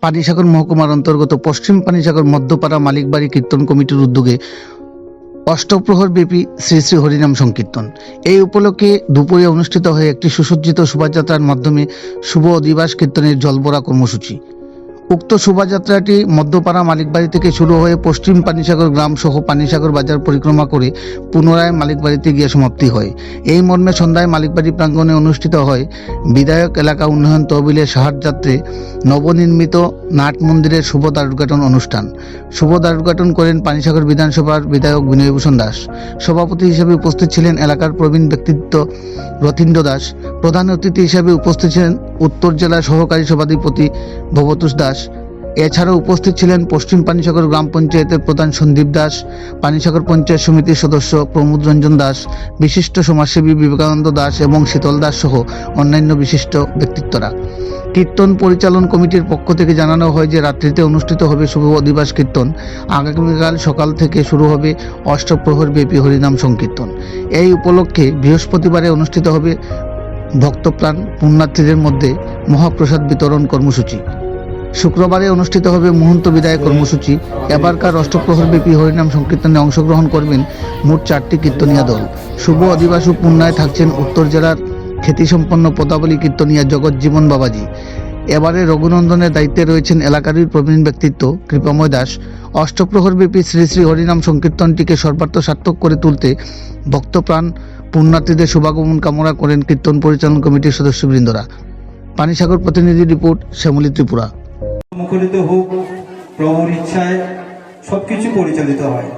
পানিসাগর মহকুমার অন্তর্গত পশ্চিম পানিসাগর মধ্যপাড়া মালিকবাড়ি কীর্তন কমিটির উদ্যোগে অষ্টপ্রহর ব্যাপী শ্রী শ্রী হরিনাম সংকীর্তন। এই উপলক্ষে দুপুরে অনুষ্ঠিত হয়ে একটি সুসজ্জিত শোভাযাত্রার মাধ্যমে শুভ অধিবাস কীর্তনের জলভরা কর্মসূচি। উক্ত শোভাযাত্রাটি মধ্যপাড়া মালিকবাড়ি থেকে শুরু হয়ে পশ্চিম পানিসাগর গ্রাম সহ পানিসাগর বাজার পরিক্রমা করে পুনরায় মালিকবাড়িতে গিয়ে সমাপ্তি হয়। এই মর্মে সন্ধ্যায় মালিকবাড়ি প্রাঙ্গণে অনুষ্ঠিত হয় বিধায়ক এলাকা উন্নয়ন তহবিলের সাহায্যার্থে নবনির্মিত নাট মন্দিরের শুভ দ্বারোদ্ঘাটন অনুষ্ঠান। শুভ দ্বারোদ্ঘাটন করেন পানিসাগর বিধানসভার বিধায়ক বিনয়ভূষণ দাস। সভাপতি হিসেবে উপস্থিত ছিলেন এলাকার প্রবীণ ব্যক্তিত্ব রথীন্দ্র দাস। প্রধান অতিথি হিসেবে উপস্থিত ছিলেন উত্তর জেলা সহকারী সভাধিপতি ভবতোষ দাস। এছাড়াও উপস্থিত ছিলেন পশ্চিম পানিসাগর গ্রাম পঞ্চায়েতের প্রধান সন্দীপ দাস, পানিসাগর পঞ্চায়েত সমিতির সদস্য প্রমোদ রঞ্জন দাস, বিশিষ্ট সমাজসেবী বিবেকানন্দ দাস এবং শীতল দাস সহ অন্যান্য বিশিষ্ট ব্যক্তিত্বরা। কীর্তন পরিচালন কমিটির পক্ষ থেকে জানানো হয় যে রাত্রিতে অনুষ্ঠিত হবে শুভ অধিবাস কীর্তন। আগামীকাল সকাল থেকে শুরু হবে অষ্টপ্রহর ব্যাপী হরিনাম সংকীর্তন। এই উপলক্ষে বৃহস্পতিবারে অনুষ্ঠিত হবে ভক্তপ্রাণ পুণ্যার্থীদের মধ্যে মহাপ্রসাদ বিতরণ কর্মসূচি। শুক্রবারে অনুষ্ঠিত হবে মুহূর্ত বিদায় কর্মসূচি। এবারকার অষ্টপ্রহর ব্যাপী হরিনাম সংকীর্তনে অংশগ্রহণ করবেন মোট 4টি কীর্তনিয়া দল। শুভ অধিবাস ও পুণ্যায় থাকছেন উত্তর জেলার খ্যাতিসম্পন্ন পদাবলী কীর্তনিয়া জগৎজীবন বাবাজি। এবারে রঘুনন্দনের দায়িত্বে রয়েছেন এলাকারই প্রবীণ ব্যক্তিত্ব কৃপাময় দাস। অষ্টপ্রহর ব্যাপী শ্রী শ্রী হরিনাম সংকীর্তনটিকে সর্বার্থ সার্থক করে তুলতে ভক্তপ্রাণ পুণ্যার্থীদের শুভাগমন কামনা করেন কীর্তন পরিচালন কমিটির সদস্যবৃন্দরা। পানিসাগর প্রতিনিধি রিপোর্ট, শ্যামলী ত্রিপুরা। মুখরিত হোক, প্রভুর ইচ্ছায় সবকিছু পরিচালিত হয়।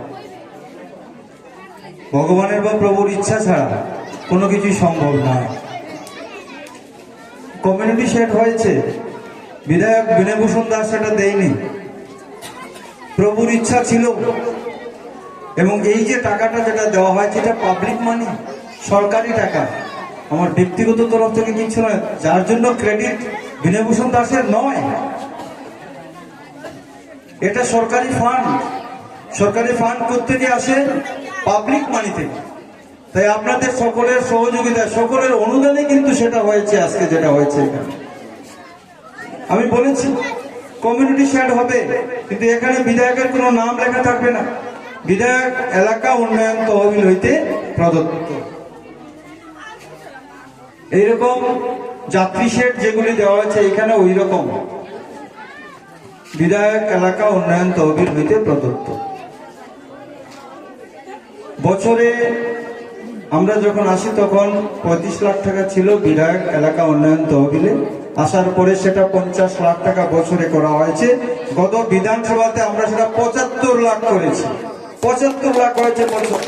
ভগবানের বা প্রভুর ইচ্ছা ছাড়া কোনো কিছুই সম্ভব নয়। কমিউনিটি সেট হয়েছে, বিধায়ক বিনয়ভূষণ দাস সেটা দেয়নি, প্রভুর ইচ্ছা ছিল। এবং এই যে টাকাটা যেটা দেওয়া হয়েছে এটা পাবলিক মানি, সরকারি টাকা, আমার ব্যক্তিগত তরফ থেকে কিছু নয়, যার জন্য ক্রেডিট বিনয়ভূষণ দাসের নয়। এটা সরকারি ফান্ড, সরকারি ফান্ড করতে গিয়ে আসে পাবলিক মানি থেকে। তাই আপনাদের সকলের সহযোগিতা, সকলের অনুদানে কিন্তু সেটা হয়েছে আজকে যেটা হয়েছে এখানে। আমি বলেছি কমিউনিটি শেড হবে, কিন্তু এখানে বিধায়কের কোনো নাম লেখা থাকবে না। বিধায়ক এলাকা উন্নয়ন তহবিল হইতে প্রদত্ত। এইরকম যাত্রী শেড যেগুলি দেওয়া হয়েছে এখানে ওই রকম বিধায়ক এলাকা উন্নয়ন তহবিল হইতে প্রদত্ত। বছরে আমরা যখন আসি তখন 35 লাখ টাকা ছিল বিধায়ক এলাকা উন্নয়ন তহবিলে। আসার পরে সেটা 50 লাখ টাকা বছরে করা হয়েছে। গত বিধানসভাতে আমরা সেটা 75 লাখ করেছি। 75 লাখ হয়েছে বছর।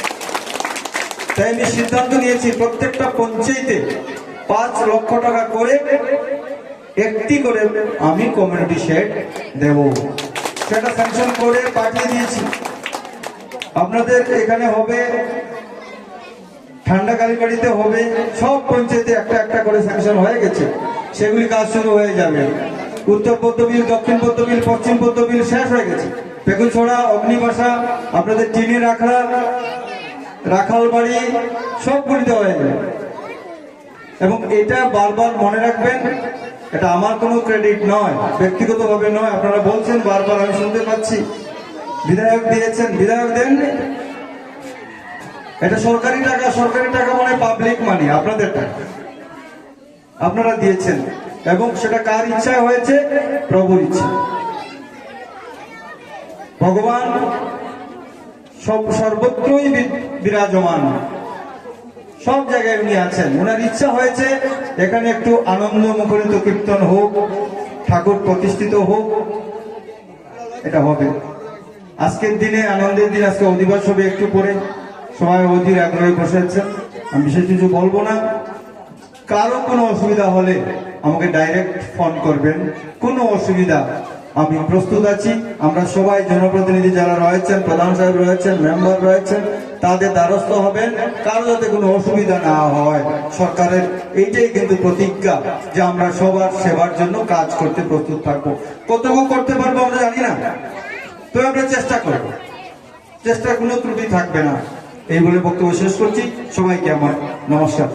তাই আমি সিদ্ধান্ত নিয়েছি প্রত্যেকটা পঞ্চায়েতে 5 লক্ষ টাকা করে একটি করে আমি কমিউনিটি শেড দেব। সেটা স্যাংশন করে পাঠিয়ে দিয়েছি। আপনাদের এখানে হবে, ঠান্ডা কালীবাড়িতে হবে, সব পঞ্চায়েতে একটা একটা করে স্যাংশন হয়ে গেছে। সেগুলি কাজ শুরু হয়ে যাবে। উত্তর পদ্মবিল, দক্ষিণ পদ্মবিল, পশ্চিম পদ্মবিল শেষ হয়ে গেছে। পেকুছড়া, অগ্নিবাসা, আপনাদের টিনের আখড়া, রাখাল বাড়ি সবগুলিতে হয়ে যাবে। এবং এটা বারবার মনে রাখবেন, এটা আমার কোনো ক্রেডিট নয়, ব্যক্তিগতভাবে নয়। আপনারা বলছেন বারবার, আমি শুনতে পাচ্ছি বিধায়ক দিয়েছেন, বিধায়ক দেননি। এটা সরকারি টাকা, সরকারি টাকা মানে পাবলিক মানি, আপনাদের টাকা, আপনারা দিয়েছেন। এবং সেটা কার ইচ্ছায় হয়েছে? প্রভুর ইচ্ছা। ভগবান সর্বত্রই বিরাজমান, সব জায়গায় উনি আছেন। ওনার ইচ্ছা হয়েছে এখানে একটু আনন্দ মুখরিত কীর্তন হোক, ঠাকুর প্রতিষ্ঠিত হোক, এটা হবে। আজকের দিনে আনন্দের দিন, আজকে অধিবাস হবে একটু পরে। সবাই অধীর আগ্রহে বসে আছেন, আমি বিশেষ কিছু বলবো না। কারো কোনো অসুবিধা হলে আমাকে ডাইরেক্ট ফোন করবেন, কোনো অসুবিধা আমি প্রস্তুত আছি। আমরা সবাই জনপ্রতিনিধি যারা রয়েছেন, প্রধান সাহেব রয়েছেন, মেম্বার রয়েছেন, তাদের দ্বারস্থ হবেন, কারো যাতে কোনো অসুবিধা না হয়। সরকারের এইটাই কিন্তু প্রতিজ্ঞা যে আমরা সবার সেবার জন্য কাজ করতে প্রস্তুত থাকবো। কতটুকু করতে পারবো আমরা জানি না, তো আমরা চেষ্টা করবো, চেষ্টার কোনো ত্রুটি থাকবে না। এই বলে বক্তব্য শেষ করছি। সবাইকে আমার নমস্কার।